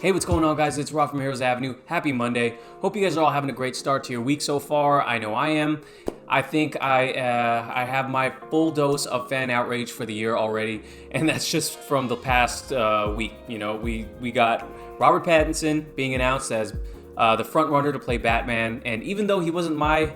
Hey, what's going on, guys? It's Rob from Heroes Avenue. Happy Monday. Hope you guys are all having a great start to your week so far. I know I am. I think I have my full dose of fan outrage for the year already, and that's just from the past week. You know, we got Robert Pattinson being announced as the front runner to play Batman, and even though he wasn't my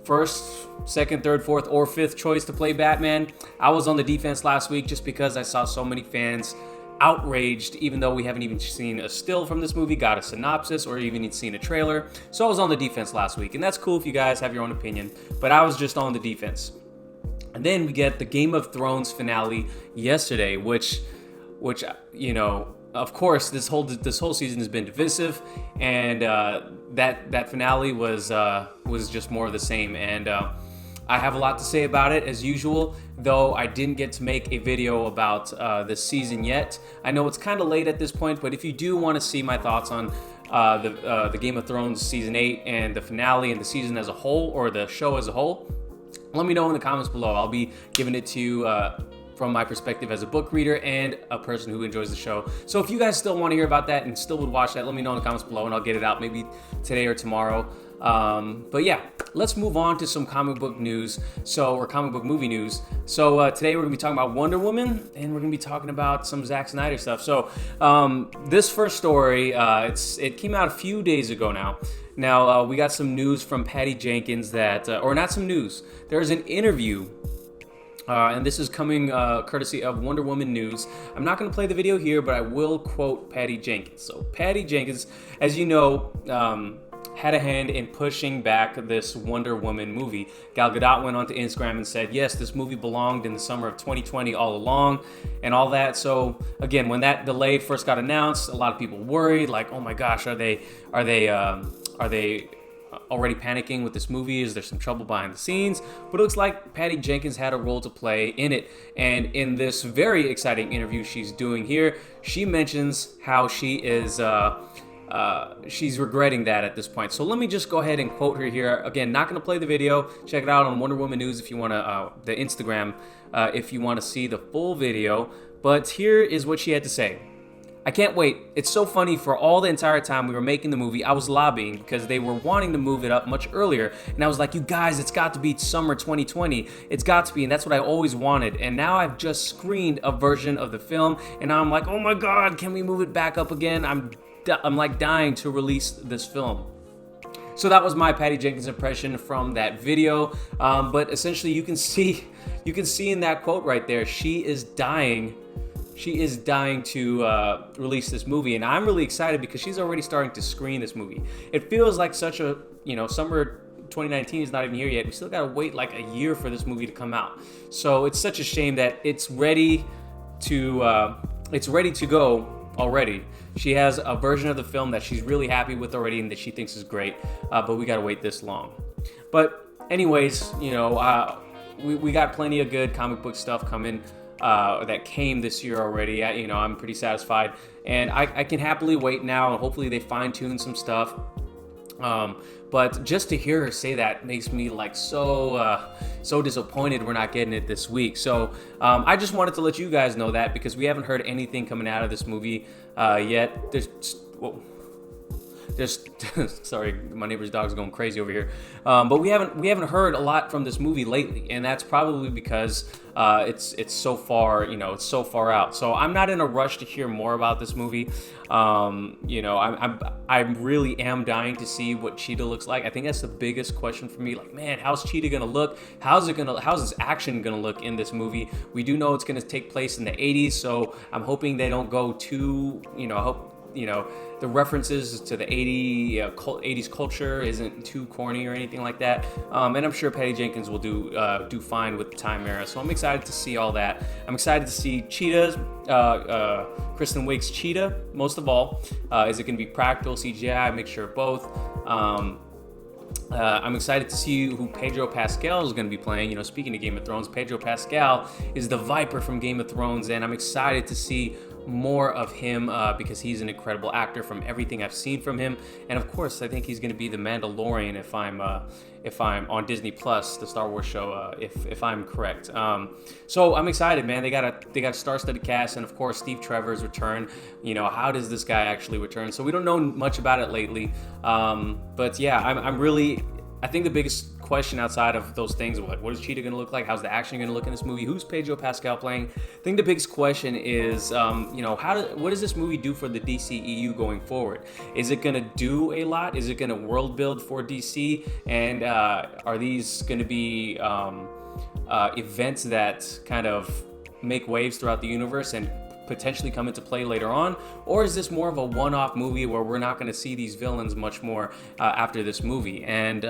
first, second, third, fourth, or fifth choice to play Batman, I was on the defense last week just because I saw so many fans outraged, even though we haven't even seen a still from this movie, got a synopsis, or even seen a trailer. So I was on the defense last week, and that's cool if you guys have your own opinion, but I was just on the defense. And then we get the Game of Thrones finale yesterday, which you know, of course, this whole season has been divisive, and that finale was just more of the same. And I have a lot to say about it, as usual, though I didn't get to make a video about this season yet. I know it's kind of late at this point, but if you do want to see my thoughts on the Game of Thrones Season 8 and the finale and the season as a whole, or the show as a whole, let me know in the comments below. I'll be giving it to you from my perspective as a book reader and a person who enjoys the show. So if you guys still want to hear about that and still would watch that, let me know in the comments below, and I'll get it out maybe today or tomorrow. But yeah, let's move on to some comic book news, or comic book movie news. So today we're gonna be talking about Wonder Woman, and we're gonna be talking about some Zack Snyder stuff. So this first story, it came out a few days ago now. Now we got some news from Patty Jenkins that, or not some news, there's an interview. And this is coming courtesy of Wonder Woman News. I'm not going to play the video here, but I will quote Patty Jenkins. So Patty Jenkins, as you know, had a hand in pushing back this Wonder Woman movie. Gal Gadot went onto Instagram and said, yes, this movie belonged in the summer of 2020 all along and all that. So again, when that delay first got announced, a lot of people worried, like, oh my gosh, are they already panicking with this movie? Is there some trouble behind the scenes? But it looks like Patty Jenkins had a role to play in it. And in this very exciting interview she's doing here, she mentions how she is she's regretting that at this point. So let me just go ahead and quote her here. Again, not going to play the video. Check it out on Wonder Woman News if you want to, the Instagram, if you want to see the full video. But here is what she had to say. I can't wait. It's so funny. For all the entire time we were making the movie, I was lobbying because they were wanting to move it up much earlier. And I was like, you guys, it's got to be summer 2020. It's got to be. And that's what I always wanted. And now I've just screened a version of the film. And now I'm like, oh my God, can we move it back up again? I'm like dying to release this film. So that was my Patty Jenkins impression from that video. But essentially you can see in that quote right there, she is dying to release this movie, and I'm really excited because she's already starting to screen this movie. It feels like such a, summer 2019 is not even here yet. We still gotta wait like a year for this movie to come out. So it's such a shame that it's ready to go already. She has a version of the film that she's really happy with already and that she thinks is great, but we gotta wait this long. But anyways, we got plenty of good comic book stuff coming. That came this year already. I'm pretty satisfied, and I can happily wait now, and hopefully they fine-tune some stuff. But just to hear her say that makes me like so disappointed we're not getting it this week. So I just wanted to let you guys know that, because we haven't heard anything coming out of this movie yet. Sorry, my neighbor's dog's going crazy over here. But we haven't heard a lot from this movie lately, and that's probably because it's so far, it's so far out. So I'm not in a rush to hear more about this movie. I really am dying to see what Cheetah looks like. I think that's the biggest question for me. Like, man, how's Cheetah gonna look? How's this action gonna look in this movie? We do know it's gonna take place in the 80s, so I'm hoping they don't go too, I hope the references to the 80s culture isn't too corny or anything like that. And I'm sure Patty Jenkins will do fine with the time era. So I'm excited to see all that. I'm excited to see Cheetah's, Kristen Wiig's Cheetah, most of all. Is it going to be practical, CGI, mixture of both? I'm excited to see who Pedro Pascal is going to be playing. Speaking of Game of Thrones, Pedro Pascal is the Viper from Game of Thrones, and I'm excited to see more of him because he's an incredible actor from everything I've seen from him. And of course, I think he's going to be the Mandalorian if I'm on Disney Plus, the Star Wars show, if I'm correct. So I'm excited, man. They got a star-studded cast, and of course Steve Trevor's return. You know, how does this guy actually return? So we don't know much about it lately, but yeah, I think the biggest question outside of those things, what is Cheetah going to look like? How's the action going to look in this movie? Who's Pedro Pascal playing? I think the biggest question is, what does this movie do for the DCEU going forward? Is it going to do a lot? Is it going to world build for DC? And are these going to be events that kind of make waves throughout the universe and potentially come into play later on? Or is this more of a one-off movie where we're not going to see these villains much more after this movie? And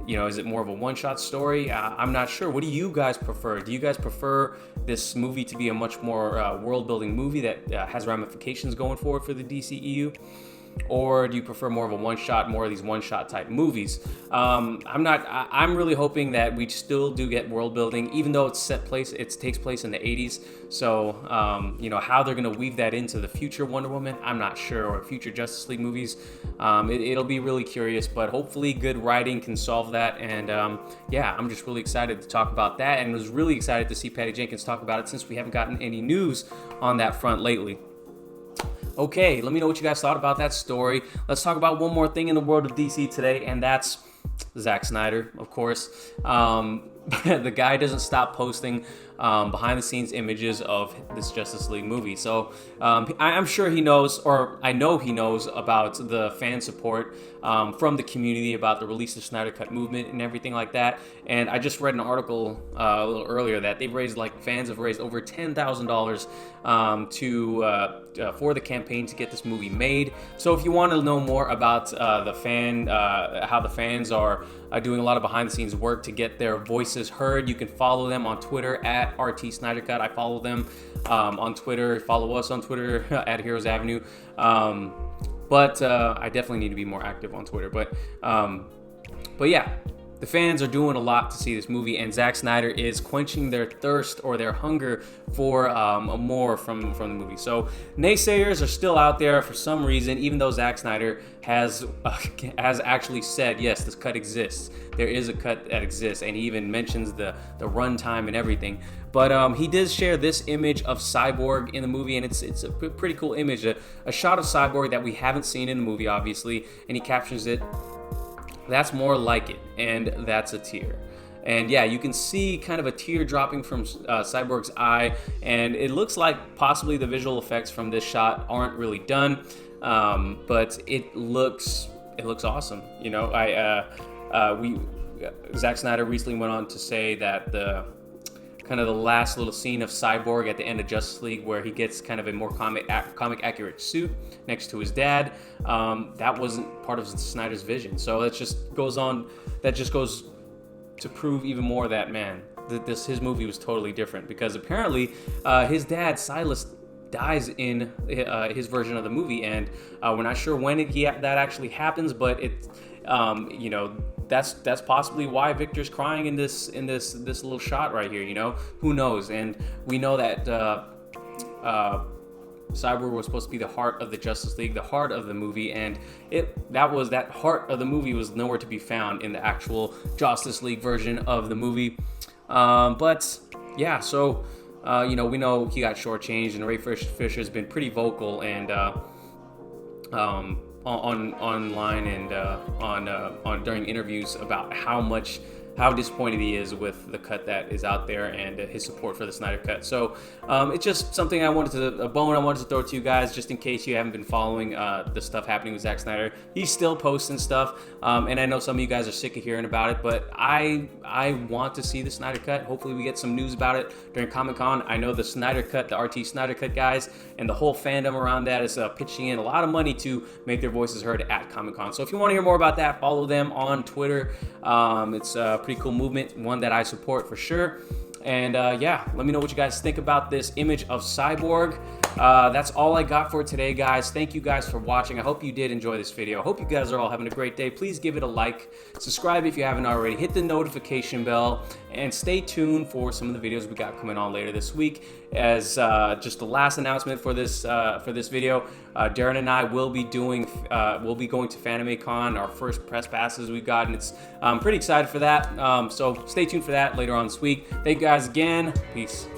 is it more of a one-shot story? I'm not sure. What do you guys prefer? Do you guys prefer this movie to be a much more world-building movie that has ramifications going forward for the DCEU? Or do you prefer more of a one-shot, more of these one-shot type movies? I'm really hoping that we still do get world building, even though it takes place in the 80s. So, how they're going to weave that into the future Wonder Woman, I'm not sure, or future Justice League movies. It'll be really curious, but hopefully good writing can solve that. And I'm just really excited to talk about that, and was really excited to see Patty Jenkins talk about it since we haven't gotten any news on that front lately. Okay, let me know what you guys thought about that story. Let's talk about one more thing in the world of DC today, and that's Zack Snyder, of course. The guy doesn't stop posting behind-the-scenes images of this Justice League movie. So I'm sure he knows, or I know he knows about the fan support from the community about the release of Snyder Cut movement and everything like that. And I just read an article a little earlier that fans have raised over $10,000 for the campaign to get this movie made. So if you want to know more about how the fans are doing a lot of behind-the-scenes work to get their voices heard, you can follow them on Twitter at RT Snyder Cut. I follow them on Twitter. Follow us on Twitter at Heroes Avenue. But I definitely need to be more active on Twitter. But yeah, the fans are doing a lot to see this movie, and Zack Snyder is quenching their thirst or their hunger for more from the movie. So naysayers are still out there for some reason, even though Zack Snyder has actually said, yes, this cut exists. There is a cut that exists, and he even mentions the runtime and everything. But he did share this image of Cyborg in the movie, and it's a pretty cool image, a shot of Cyborg that we haven't seen in the movie, obviously, and he captions it, "That's more like it, and that's a tear." And yeah, you can see kind of a tear dropping from Cyborg's eye, and it looks like possibly the visual effects from this shot aren't really done, but it looks awesome. You know, Zack Snyder recently went on to say that the last little scene of Cyborg at the end of Justice League, where he gets kind of a more comic accurate suit next to his dad, that wasn't part of Snyder's vision. So that just goes to prove even more that, man, his movie was totally different, because apparently his dad Silas dies in his version of the movie, and we're not sure when that actually happens, but that's possibly why Victor's crying in this little shot right here. You know, who knows? And we know that Cyborg was supposed to be the heart of the Justice League, the heart of the movie, and that heart of the movie was nowhere to be found in the actual Justice League version of the movie. But yeah, so we know he got shortchanged, and Ray Fisher's been pretty vocal and online and on during interviews about how disappointed he is with the cut that is out there and his support for the Snyder Cut. So it's just something a bone I wanted to throw to you guys, just in case you haven't been following the stuff happening with Zack Snyder. He's still posting stuff, and I know some of you guys are sick of hearing about it, but I want to see the Snyder Cut. Hopefully we get some news about it during Comic-Con. I know the Snyder Cut, the RT Snyder Cut guys, and the whole fandom around that is pitching in a lot of money to make their voices heard at Comic-Con. So if you want to hear more about that, follow them on Twitter. It's a pretty cool movement, one that I support for sure. And yeah, let me know what you guys think about this image of Cyborg. That's all I got for today, guys. Thank you guys for watching. I hope you did enjoy this video. I hope you guys are all having a great day. Please give it a like, subscribe if you haven't already, hit the notification bell, and stay tuned for some of the videos we got coming on later this week. As just the last announcement for this video, Darren and I will be going to FanimeCon, our first press passes we've got, and it's I'm pretty excited for that. So stay tuned for that later on this week. Thank you guys again. Peace.